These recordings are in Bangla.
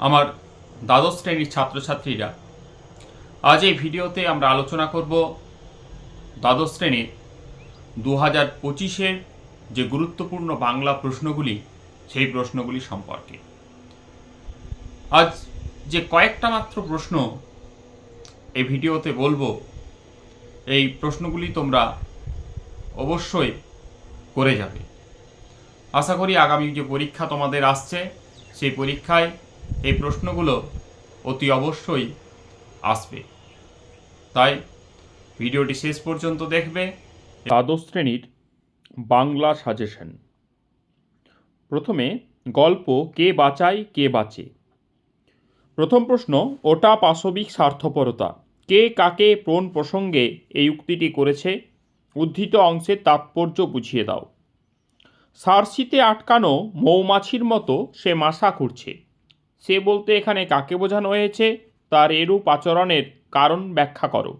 আমার দ্বাদশ শ্রেণীর ছাত্রছাত্রীরা, আজ এই ভিডিওতে আমরা আলোচনা করব দ্বাদশ শ্রেণীর 2025-এর যে গুরুত্বপূর্ণ বাংলা প্রশ্নগুলি সেই প্রশ্নগুলি সম্পর্কে। আজ যে কয়েকটা মাত্র প্রশ্ন এই ভিডিওতে বলবো, এই প্রশ্নগুলি তোমরা অবশ্যই করে যাবে। আশা করি আগামী যে পরীক্ষা তোমাদের আসছে সেই পরীক্ষায় এই প্রশ্নগুলো অতি অবশ্যই আসবে, তাই ভিডিওটি শেষ পর্যন্ত দেখবে। দ্বাদশ শ্রেণীর বাংলা সাজেশন। প্রথমে গল্প কে বাঁচায় কে বাঁচে। প্রথম প্রশ্ন, ওটা পাশবিক স্বার্থপরতা। কে কাকে কোন প্রসঙ্গে এই উক্তিটি করেছে? উদ্ধৃত অংশের তাৎপর্য বুঝিয়ে দাও। সার্সিতে আটকানো মৌমাছির মতো সে মাশা খুঁড়ছে। সে বলতে এখানে কাকে বোঝানো হয়েছে? তার এরূপ আচরণের কারণ ব্যাখ্যা করো।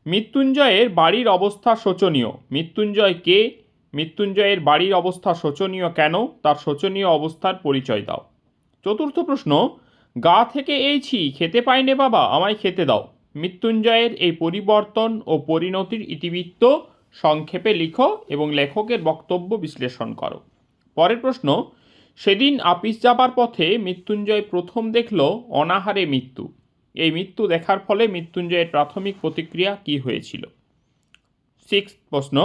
মৃত্যুঞ্জয়ের বাড়ির অবস্থা শোচনীয়। মৃত্যুঞ্জয় কে? মৃত্যুঞ্জয়ের বাড়ির অবস্থা শোচনীয় কেন? তার শোচনীয় অবস্থার পরিচয় দাও। চতুর্থ প্রশ্ন, গা থেকে এইছি, খেতে পাইনে বাবা, আমায় খেতে দাও। মৃত্যুঞ্জয়ের এই পরিবর্তন ও পরিণতির ইতিবৃত্ত সংক্ষেপে লিখো এবং লেখকের বক্তব্য বিশ্লেষণ করো। পরের প্রশ্ন, সেদিন আপিস যাবার পথে মৃত্যুঞ্জয় প্রথম দেখল অনাহারে মৃত্যু। এই মৃত্যু দেখার ফলে মৃত্যুঞ্জয়ের প্রাথমিক প্রতিক্রিয়া কী হয়েছিল? সিক্স প্রশ্ন,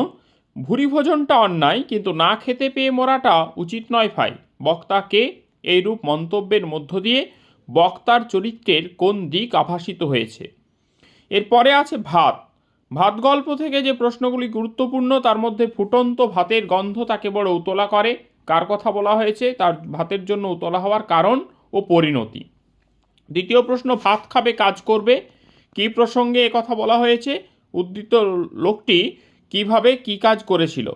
ভুরি ভোজনটা অন্যায়, কিন্তু না খেতে পেয়ে মরাটা উচিত নয় ভাই। বক্তাকে এইরূপ মন্তব্যের মধ্য দিয়ে বক্তার চরিত্রের কোন দিক আভাসিত হয়েছে? এরপরে আছে ভাত। ভাত গল্প থেকে যে প্রশ্নগুলি গুরুত্বপূর্ণ তার মধ্যে ফুটন্ত ভাতের গন্ধ তাকে বড় উতলা করে। কার কথা বলা হয়েছে? তার ভাতের জন্য উতলা হওয়ার কারণ ও পরিণতি। দ্বিতীয় প্রশ্ন, ভাত খাবে কাজ করবে। কী প্রসঙ্গে কথা বলা হয়েছে? উদ্ধৃত লোকটি কিভাবে কি কাজ করেছিল?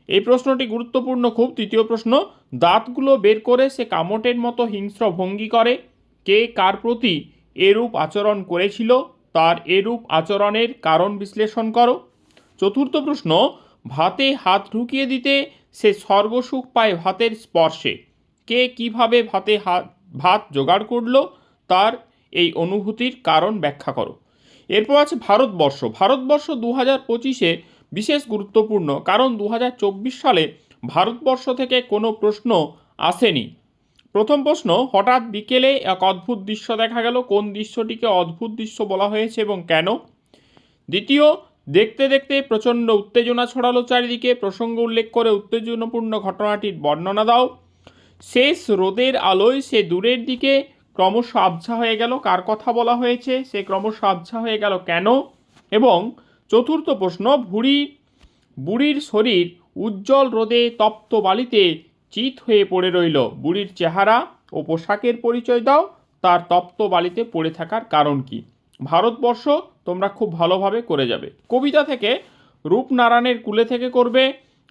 এই প্রশ্নটি গুরুত্বপূর্ণ খুব। তৃতীয় প্রশ্ন, দাঁতগুলো বের করে সে কামটের মতো হিংস্র ভঙ্গি করে। কে কার প্রতি এরূপ আচরণ করেছিল? তার এরূপ আচরণের কারণ বিশ্লেষণ করো। চতুর্থ প্রশ্ন, ভাতে হাত ঢুকিয়ে দিতে সে স্বর্গসুখ পায় ভাতের স্পর্শে। কে কিভাবে ভাত জোগাড় করলো? তার এই অনুভূতির কারণ ব্যাখ্যা করো। এরপর আছে ভারতবর্ষ। ভারতবর্ষ 2025-এ বিশেষ গুরুত্বপূর্ণ, কারণ 2024 সালে ভারতবর্ষ থেকে কোনো প্রশ্ন আসেনি। প্রথম প্রশ্ন, হঠাৎ বিকেলে এক অদ্ভুত দৃশ্য দেখা গেল। কোন দৃশ্যটিকে অদ্ভুত দৃশ্য বলা হয়েছে এবং কেন? দ্বিতীয়, দেখতে দেখতে প্রচণ্ড উত্তেজনা ছড়ালো চারিদিকে। প্রসঙ্গ উল্লেখ করে উত্তেজনাপূর্ণ ঘটনাটির বর্ণনা দাও। শেষ রোদের আলোয় সে দূরের দিকে ক্রমশ আবছা হয়ে গেল। কার কথা বলা হয়েছে? সে ক্রমশ আবছা হয়ে গেল কেন? এবং চতুর্থ প্রশ্ন, বুড়ির শরীর উজ্জ্বল রোদে তপ্ত বালিতে চিত হয়ে পড়ে রইল। বুড়ির চেহারা ও পোশাকের পরিচয় দাও। তার তপ্ত বালিতে পড়ে থাকার কারণ কি? ভারতবর্ষ তোমরা খুব ভালোভাবে করে যাবে। কবিতা থেকে রূপনারায়ণের কুলে থেকে করবে।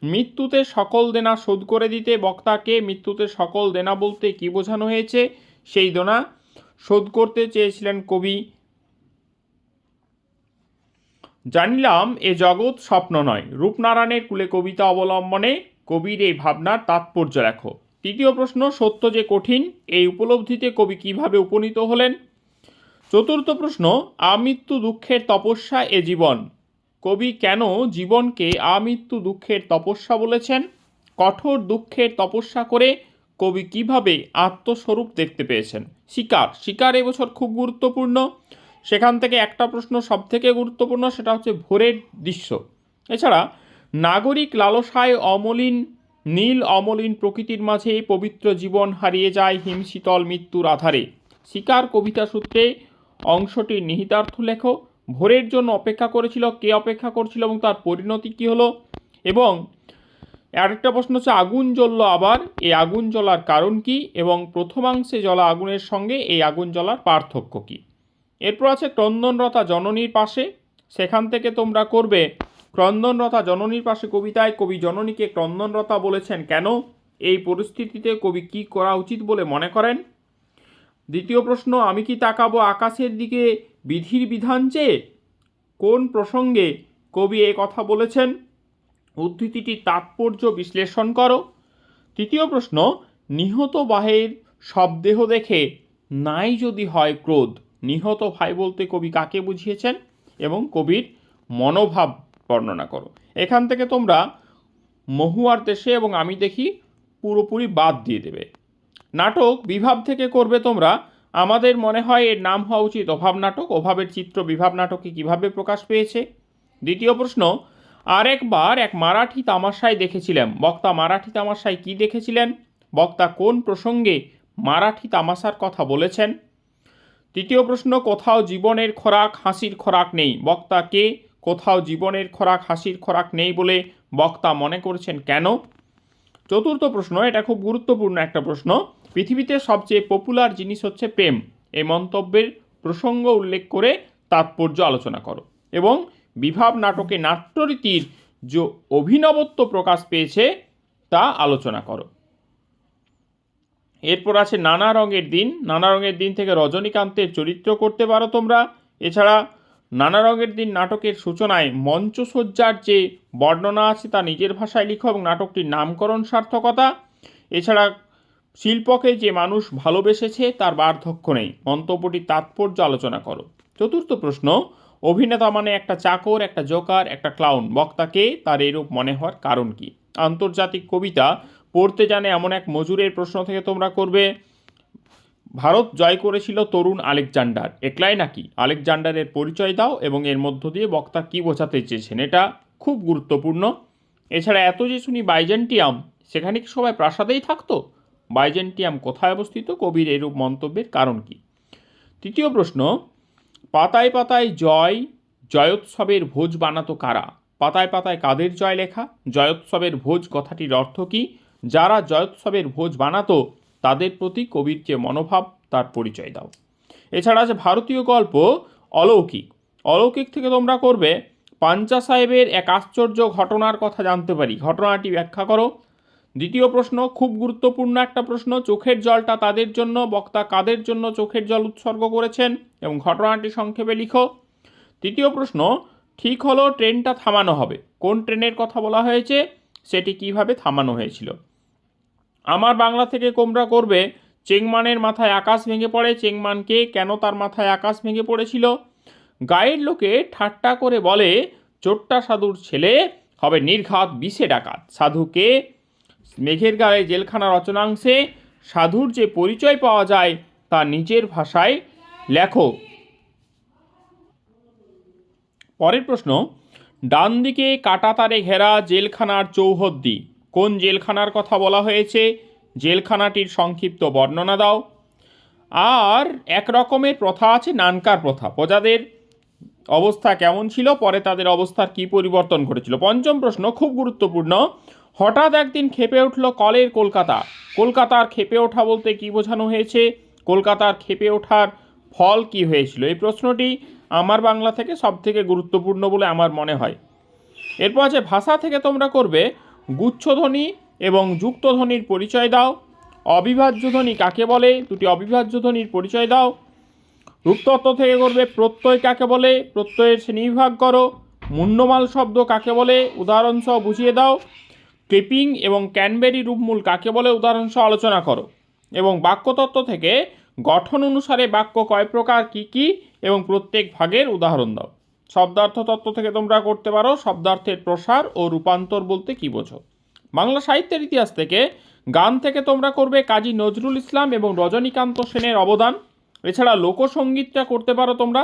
মৃত্যুতে সকল দেনা শোধ করে দিতে। বক্তাকে মৃত্যুতে সকল দেনা বলতে কি বোঝানো হয়েছে? সেই দেনা শোধ করতে চেয়েছিলেন কবি। জানিলাম এ জগৎ স্বপ্ন নয়। রূপনারায়ণের কুলে কবিতা অবলম্বনে কবির এই ভাবনার তাৎপর্য লেখো। তৃতীয় প্রশ্ন, সত্য যে কঠিন, এই উপলব্ধিতে কবি কিভাবে উপনীত হলেন? চতুর্থ প্রশ্ন, আমৃত্যু দুঃখের তপস্যা এ জীবন। কবি কেন জীবনকে আমৃত্যু দুঃখের তপস্যা বলেছেন? কঠোর দুঃখের তপস্যা করে কবি কিভাবে আত্মস্বরূপ দেখতে পেয়েছেন? শিকার এবছর খুব গুরুত্বপূর্ণ। সেখান থেকে একটা প্রশ্ন সব থেকে গুরুত্বপূর্ণ, সেটা হচ্ছে ভোরের দৃশ্য। এছাড়া নাগরিক লালসায় নীল অমলিন প্রকৃতির মাঝে পবিত্র জীবন হারিয়ে যায় হিমশীতল মৃত্যুর আধারে। শিকার কবিতা সূত্রে অংশটির নিহিতার্থ লেখো। ভোরের জন্য অপেক্ষা করেছিল, কে অপেক্ষা করছিল এবং তার পরিণতি কী হলো? এবং আরেকটা প্রশ্ন হচ্ছে, আগুন জ্বলল আবার, এই আগুন জ্বলার কারণ কি? এবং প্রথমাংশে জ্বলা আগুনের সঙ্গে এই আগুন জ্বলার পার্থক্য কী? এরপর আছে ক্রন্দনরতা জননীর পাশে। সেখান থেকে তোমরা করবে ক্রন্দনরতা জননীর পাশে কবিতায় কবি জননীকে ক্রন্দনরতা বলেছেন কেন? এই পরিস্থিতিতে কবি কী করা উচিত বলে মনে করেন? দ্বিতীয় প্রশ্ন, আমি কি তাকাবো আকাশের দিকে বিধির বিধান চেয়ে? কোন প্রসঙ্গে কবি এই কথা বলেছেন? উদ্ধৃতিটির তাৎপর্য বিশ্লেষণ করো। তৃতীয় প্রশ্ন, নিহত বাহের শবদেহ দেখে নাই যদি হয় ক্রোধ। নিহত ভাই বলতে কবি কাকে বুঝিয়েছেন এবং কবির মনোভাব বর্ণনা করো। এখান থেকে তোমরা মহুয়ার দেশে এবং আমি দেখি পুরোপুরি বাদ দিয়ে দেবে। নাটক বিভাব থেকে করবে তোমরা। আমাদের মনে হয় এর নাম হওয়া উচিত অভাব নাটক। অভাবের চিত্র বিভাব নাটকে কিভাবে প্রকাশ পেয়েছে। দ্বিতীয় প্রশ্ন, আরেকবার এক মারাঠি তামাশায় দেখেছিলাম। বক্তা মারাঠি তামাশায় কি দেখেছিলেন? বক্তা কোন প্রসঙ্গে মারাঠি তামাশার কথা বলেছেন? তৃতীয় প্রশ্ন, কোথাও জীবনের খোরাক হাসির খোরাক নেই। বক্তা কে? কোথাও জীবনের খোরাক হাসির খোরাক নেই বলে বক্তা মনে করেছেন কেন? চতুর্থ প্রশ্ন, এটা খুব গুরুত্বপূর্ণ একটা প্রশ্ন। পৃথিবীতে সবচেয়ে পপুলার জিনিস হচ্ছে প্রেম। এই মন্তব্যের প্রসঙ্গ উল্লেখ করে তাৎপর্য আলোচনা করো এবং বিভাব নাটকে নাট্যরীতির যে অভিনবত্ব প্রকাশ পেয়েছে তা আলোচনা করো। এরপর আছে নানা রঙের দিন। নানা রঙের দিন থেকে রজনীকান্তের চরিত্র করতে পারো তোমরা। এছাড়া নানা রঙের দিন নাটকের সূচনায় মঞ্চসজ্জার যে বর্ণনা আছে তা নিজের ভাষায় লিখো এবং নাটকটির নামকরণ সার্থকতা। এছাড়া শিল্পকে যে মানুষ ভালোবেসেছে তার বার্ধক্য নেই, মন্তব্যটির তাৎপর্য আলোচনা করো। চতুর্থ প্রশ্ন, অভিনেতা মানে একটা চাকর, একটা জোকার, একটা ক্লাউন। বক্তাকে তার এরূপ মনে হওয়ার কারণ কি? আন্তর্জাতিক কবিতা পড়তে জানে এমন এক মজুরের প্রশ্ন থেকে তোমরা করবে। ভারত জয় করেছিল তরুণ আলেকজান্ডার, একলাই নাকি? আলেকজান্ডারের পরিচয় দাও এবং এর মধ্য দিয়ে বক্তা কি বোঝাতে চেয়েছেন, এটা খুব গুরুত্বপূর্ণ। এছাড়া এত যে শুনি বাইজেন্টিয়াম, সেখানে কি সবাই প্রাসাদেই থাকতো? বাইজেন্টিয়াম কোথায় অবস্থিত? কবির এরূপ মন্তব্যের কারণ কি? তৃতীয় প্রশ্ন, পাতায় পাতায় জয়োৎসবের ভোজ বানাতো কারা? পাতায় পাতায় কাদের জয় লেখা? জয়োৎসবের ভোজ কথাটির অর্থ কি? যারা জয়োৎসবের ভোজ বানাতো তাদের প্রতি কবির যে মনোভাব তার পরিচয় দাও। এছাড়া আছে ভারতীয় গল্প অলৌকিক। অলৌকিক থেকে তোমরা করবে পাঞ্চা সাহেবের এক আশ্চর্য ঘটনার কথা জানতে পারি, ঘটনাটি ব্যাখ্যা করো। দ্বিতীয় প্রশ্ন, খুব গুরুত্বপূর্ণ একটা প্রশ্ন, চোখের জলটা তাদের জন্য, বক্তা কাদের জন্য চোখের জল উৎসর্গ করেছেন এবং ঘটনাটি সংক্ষেপে লিখো। তৃতীয় প্রশ্ন, ঠিক হলো ট্রেনটা থামানো হবে। কোন ট্রেনের কথা বলা হয়েছে? সেটি কিভাবে থামানো হয়েছিল? আমার বাংলা থেকে তোমরা করবে চেংমানের মাথায় আকাশ ভেঙে পড়ে। চেংমানকে কেন তার মাথায় আকাশ ভেঙে পড়েছিল? গায়ের লোকে ঠাট্টা করে বলে চোট্টা সাধুর ছেলে হবে নির্ঘাত বিষে ডাকাত। সাধুকে? মেঘের গায়ে জেলখানা রচনাংশে সাধুর যে পরিচয় পাওয়া যায় তা নিজের ভাষায় লেখো। পরের প্রশ্ন, ডান দিকে কাঁটাতারে ঘেরা জেলখানার চৌহদ্দি। কোন জেলখানার কথা বলা হয়েছে? জেলখানাটির সংক্ষিপ্ত বর্ণনা দাও। আর এক রকমের প্রথা আছে নানকার প্রথা। প্রজাদের অবস্থা কেমন ছিল, পরে তাদের অবস্থার কি পরিবর্তন ঘটেছিল। পঞ্চম প্রশ্ন খুব গুরুত্বপূর্ণ, হঠাৎ একদিন ক্ষেপে উঠল কলের কলকাতা। কলকাতার ক্ষেপে ওঠা বলতে কি বোঝানো হয়েছে? কলকাতার ক্ষেপে ওঠার ফল কি হয়েছিল? এই প্রশ্নটি আমার বাংলা থেকে সব থেকে গুরুত্বপূর্ণ বলে আমার মনে হয়। এরপর আছে ভাষা থেকে তোমরা করবে গুচ্ছধ্বনি এবং যুক্তধ্বনির পরিচয় দাও। অবিভাজ্য ধ্বনি কাকে বলে? দুটি অবিভাজ্য ধ্বনির পরিচয় দাও। রূপতত্ত্ব থেকে করবে প্রত্যয় কাকে বলে? প্রত্যয়ের শ্রেণীবিভাগ করো। মুন্ডমাল শব্দ কাকে বলে? উদাহরণ সহ বুঝিয়ে দাও। ক্লিপিং এবং ক্যানবেরি রূপমূল কাকে বলে? উদাহরণ সহ আলোচনা করো। এবং বাক্যতত্ত্ব থেকে গঠন অনুসারে বাক্য কয় প্রকার, কি কি এবং প্রত্যেক ভাগের উদাহরণ দাও। শব্দার্থ তত্ত্ব থেকে তোমরা করতে পারো শব্দার্থের প্রসার ও রূপান্তর বলতে কি বোঝো। বাংলা সাহিত্যের ইতিহাস থেকে গান থেকে তোমরা করবে কাজী নজরুল ইসলাম এবং রজনীকান্ত সেনের অবদান। এছাড়া লোকসঙ্গীতটা করতে পারো তোমরা।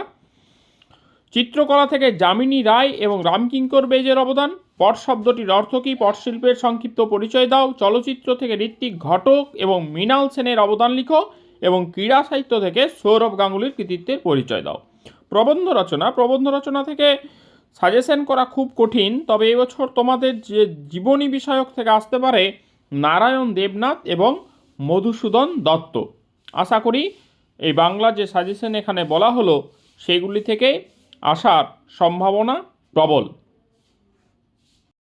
চিত্রকলা থেকে যামিনী রায় এবং রামকিঙ্কর বেইজের অবদান। পট শব্দটির অর্থ কী? পটশিল্পের সংক্ষিপ্ত পরিচয় দাও। চলচ্চিত্র থেকে ঋত্বিক ঘটক এবং মৃণাল সেনের অবদান লিখো এবং ক্রীড়া সাহিত্য থেকে সৌরভ গাঙ্গুলির কৃতিত্বের পরিচয় দাও। প্রবন্ধ রচনা থেকে সাজেশন করা খুব কঠিন, তবে এবছর তোমাদের যে জীবনী বিষয়ক থেকে আসতে পারে নারায়ণ দেবনাথ এবং মধুসূদন দত্ত। আশা করি এই বাংলা যে সাজেশন এখানে বলা হলো সেগুলি থেকে আসার সম্ভাবনা প্রবল।